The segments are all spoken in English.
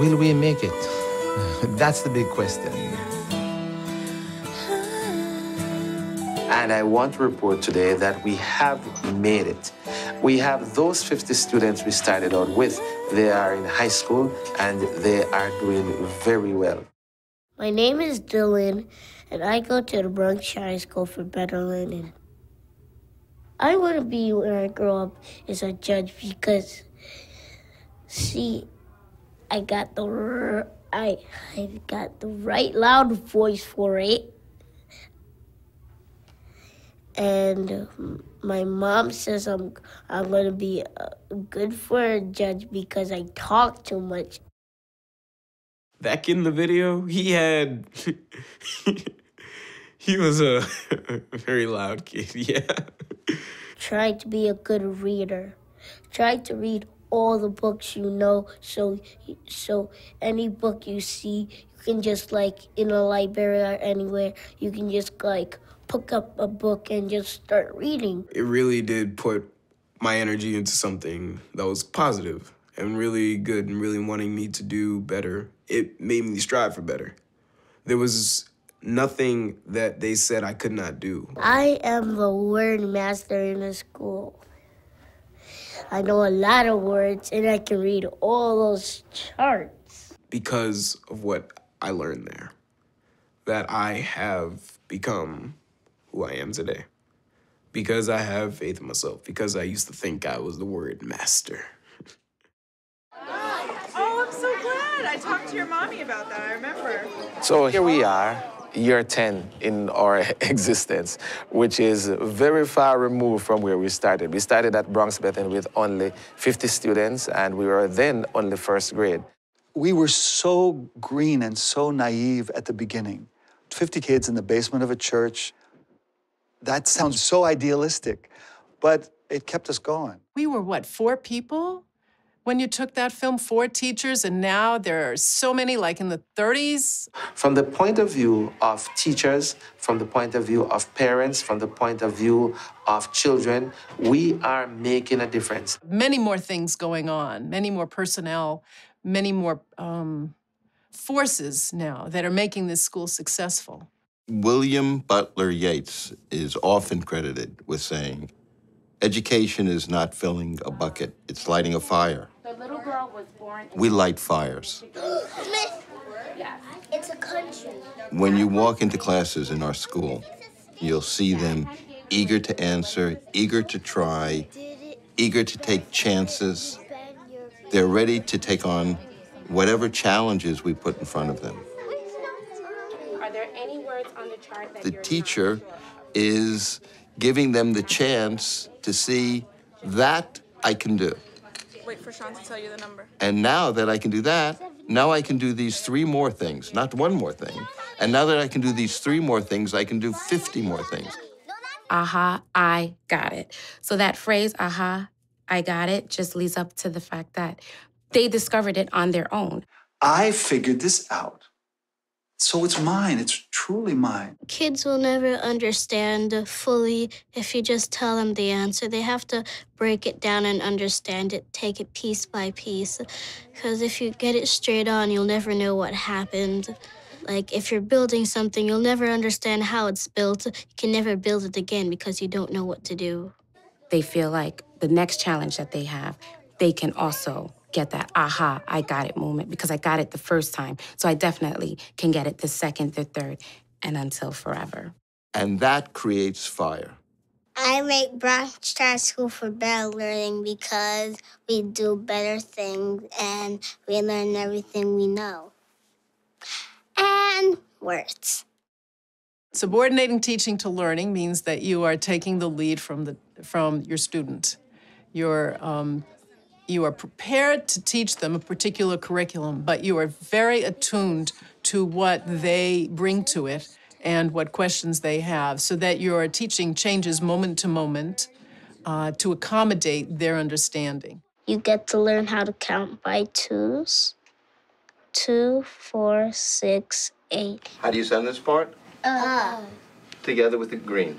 will we make it? That's the big question. And I want to report today that we have made it. We have those 50 students we started out with. They are in high school and they are doing very well. My name is Dylan, and I go to the Bronx High School for Better Learning. I want to be, when I grow up, is a judge because, see, I got the right loud voice for it. And my mom says I'm going to be good for a judge because I talk too much. That kid in the video, he was a very loud kid, yeah. Try to be a good reader. Try to read all the books you know, so any book you see, you can just, like, in a library or anywhere, you can just, like, pick up a book and just start reading. It really did put my energy into something that was positive and really good and really wanting me to do better. It made me strive for better. There was nothing that they said I could not do. I am the word master in the school. I know a lot of words, and I can read all those charts. Because of what I learned there, that I have become who I am today. Because I have faith in myself. Because I used to think I was the word master. Oh, I'm so glad. I talked to your mommy about that, I remember. So here we are, year 10 in our existence, which is very far removed from where we started. We started at Bronx Bethel with only 50 students, and we were then only first grade. We were so green and so naive at the beginning. 50 kids in the basement of a church. That sounds so idealistic, but it kept us going. We were, what, 4 people when you took that film? 4 teachers, and now there are so many, like in the 30s? From the point of view of teachers, from the point of view of parents, from the point of view of children, we are making a difference. Many more things going on, many more personnel, many more forces now that are making this school successful. William Butler Yeats is often credited with saying, "Education is not filling a bucket, it's lighting a fire." The little girl was born. We light fires. Yes. It's a country. When you walk into classes in our school, you'll see them eager to answer, eager to try, eager to take chances. They're ready to take on whatever challenges we put in front of them. Are there any words on the chart that The teacher is giving them the chance to see that I can do. Wait for Sean to tell you the number. And now that I can do that, now I can do these 3 more things, not 1 more thing. And now that I can do these 3 more things, I can do 50 more things. Aha, I got it. So that phrase, aha, I got it, just leads up to the fact that they discovered it on their own. I figured this out. So it's mine. It's truly mine. Kids will never understand fully if you just tell them the answer. They have to break it down and understand it, take it piece by piece. Because if you get it straight on, you'll never know what happened. Like, if you're building something, you'll never understand how it's built. You can never build it again because you don't know what to do. They feel like the next challenge that they have, they can also get that aha, I got it moment because I got it the first time. So I definitely can get it the second, the third, and until forever. And that creates fire. I make Bronx High School for Better Learning because we do better things and we learn everything we know. And words. Subordinating teaching to learning means that you are taking the lead from your student. You are prepared to teach them a particular curriculum, but you are very attuned to what they bring to it and what questions they have, so that your teaching changes moment to moment to accommodate their understanding. You get to learn how to count by 2s. 2, 4, 6, 8. How do you send this part? Together with the green.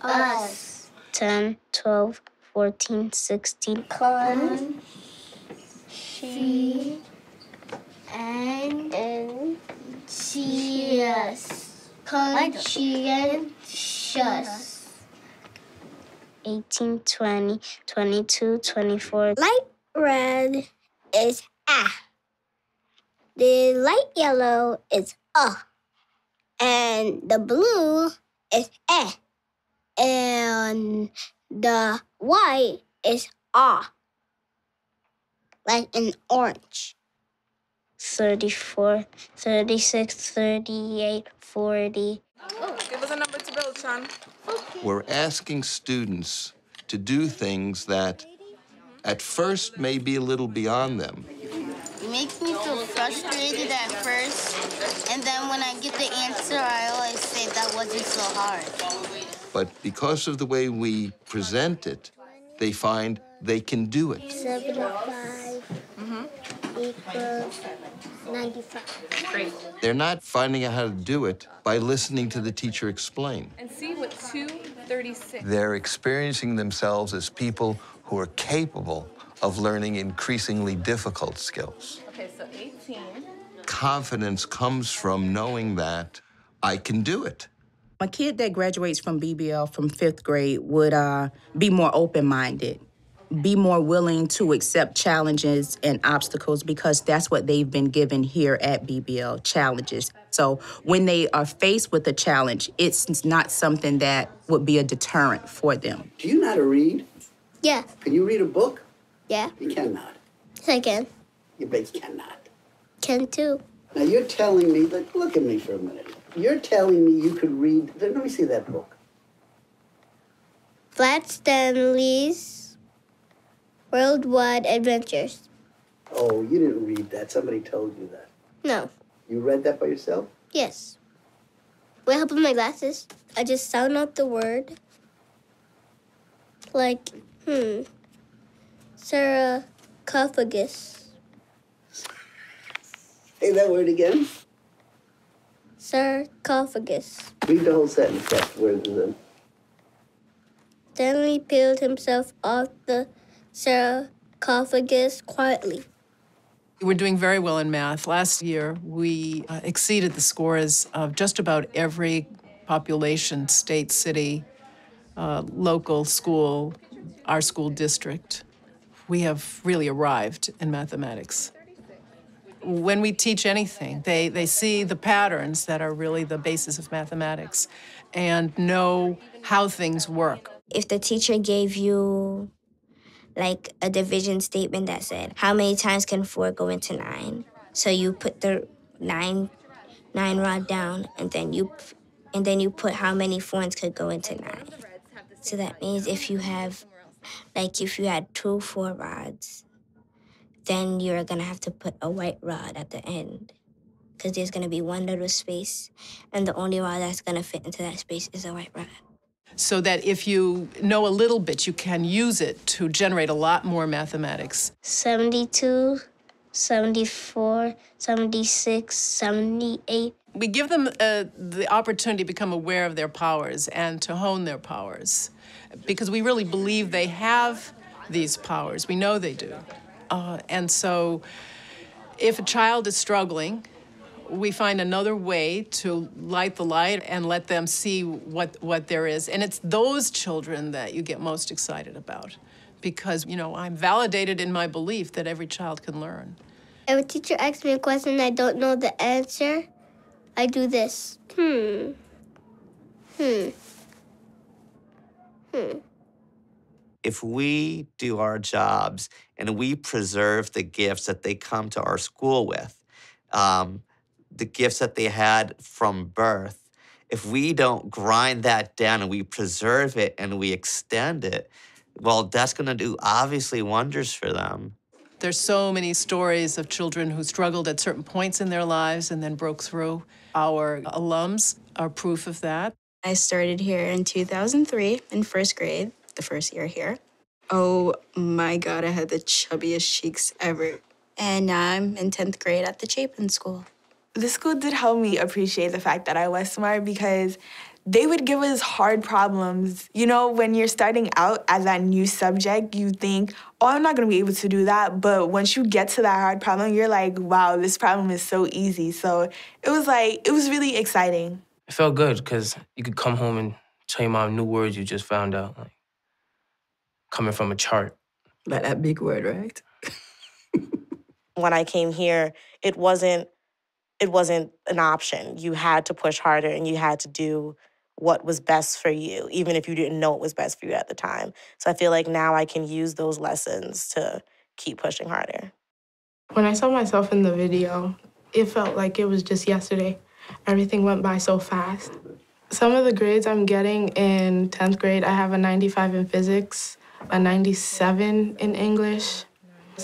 Us. 10, 12, 14, 16. Con. She. Conscientious. 18, 20, 22, 24. Light red is ah. The light yellow is and the blue is eh. And the white is ah. Like an orange. 34, 36, 38, 40. Give us a number to build, Sean. We're asking students to do things that at first may be a little beyond them. It makes me feel frustrated at first, and then when I get the answer, I always say that wasn't so hard. But because of the way we present it, they find they can do it. 75 equals 95. Great. They're not finding out how to do it by listening to the teacher explain. And see what 236. They're experiencing themselves as people who are capable of learning increasingly difficult skills. Okay, so 18. Confidence comes from knowing that I can do it. A kid that graduates from BBL from 5th grade would be more open-minded, be more willing to accept challenges and obstacles because that's what they've been given here at BBL, challenges. So when they are faced with a challenge, it's not something that would be a deterrent for them. Do you know how to read? Yeah. Can you read a book? Yeah. You cannot. Yes, I can. You bet you cannot. Can too. Now you're telling me, look at me for a minute. You're telling me you could read, let me see that book. Flat Stanley's Worldwide Adventures. Oh, you didn't read that. Somebody told you that. No. You read that by yourself? Yes. With help of my glasses, I just sound out the word. Like, sarcophagus. Say that word again. Sarcophagus. Read the whole sentence. That word is in. Stanley peeled himself off the sarcophagus quietly. We're doing very well in math. Last year, we exceeded the scores of just about every population, state, city, local school, our school district. We have really arrived in mathematics. When we teach anything, they see the patterns that are really the basis of mathematics and know how things work. If the teacher gave you like a division statement that said, how many times can 4 go into 9? So you put the 9 rod down, and then you put how many 4s could go into 9. So that means if you had 2 4 rods, then you're gonna have to put a white rod at the end, because there's gonna be one little space, and the only rod that's gonna fit into that space is a white rod. So that if you know a little bit, you can use it to generate a lot more mathematics. 72, 74, 76, 78. We give them the opportunity to become aware of their powers and to hone their powers, because we really believe they have these powers. We know they do. And so if a child is struggling, we find another way to light the light and let them see what there is. And it's those children that you get most excited about, because, I'm validated in my belief that every child can learn. If a teacher asks me a question and I don't know the answer, I do this. If we do our jobs and we preserve the gifts that they come to our school with, the gifts that they had from birth, if we don't grind that down and we preserve it and we extend it, well, that's going to do obviously wonders for them. There's so many stories of children who struggled at certain points in their lives and then broke through. Our alums are proof of that. I started here in 2003 in 1st grade, the first year here. Oh my God, I had the chubbiest cheeks ever. And now I'm in 10th grade at the Chapin School. The school did help me appreciate the fact that I was smart, because they would give us hard problems. When you're starting out as that new subject, you think, oh, I'm not going to be able to do that. But once you get to that hard problem, you're like, wow, this problem is so easy. So it was really exciting. it felt good because you could come home and tell your mom new words you just found out, like coming from a chart. Like that big word, right? When I came here, it wasn't an option. You had to push harder and you had to do what was best for you, even if you didn't know it was best for you at the time. So I feel like now I can use those lessons to keep pushing harder. When I saw myself in the video, it felt like it was just yesterday. Everything went by so fast. Some of the grades I'm getting in 10th grade, I have a 95 in physics, a 97 in English.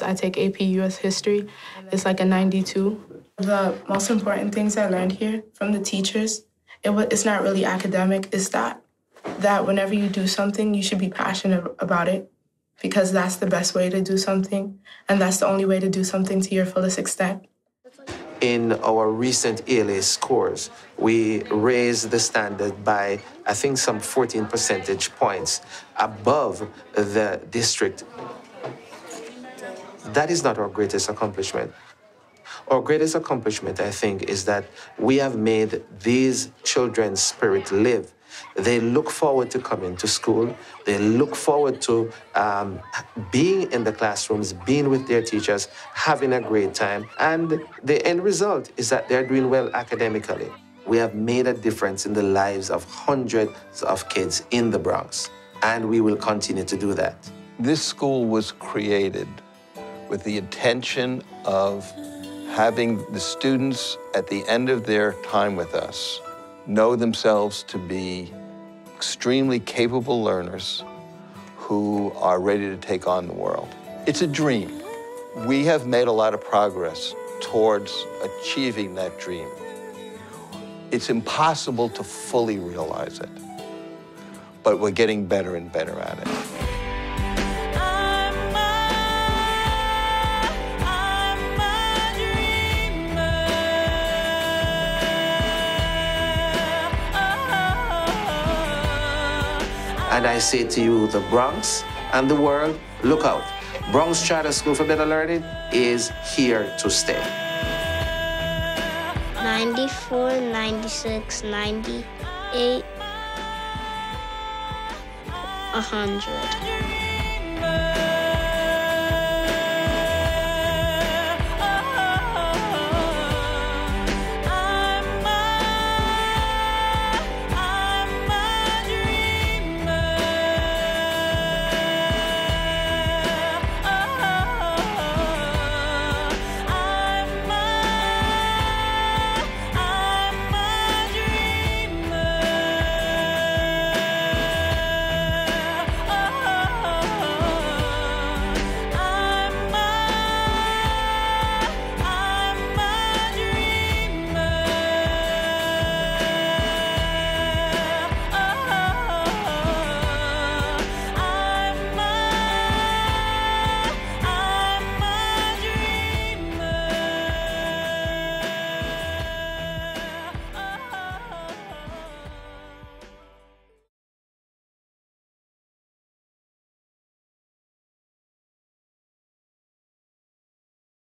I take AP US History. It's like a 92. The most important things I learned here from the teachers, it's not really academic, it's that whenever you do something, you should be passionate about it because that's the best way to do something, and that's the only way to do something to your fullest extent. In our recent ELA scores, we raised the standard by, I think, some 14 percentage points above the district. That is not our greatest accomplishment. Our greatest accomplishment, I think, is that we have made these children's spirit live. They look forward to coming to school. They look forward to being in the classrooms, being with their teachers, having a great time. And the end result is that they're doing well academically. We have made a difference in the lives of hundreds of kids in the Bronx, and we will continue to do that. This school was created with the intention of having the students at the end of their time with us know themselves to be extremely capable learners who are ready to take on the world. It's a dream. We have made a lot of progress towards achieving that dream. It's impossible to fully realize it, but we're getting better and better at it. And I say to you, the Bronx and the world, look out. Bronx Charter School for Better Learning is here to stay. 94, 96, 98, 100.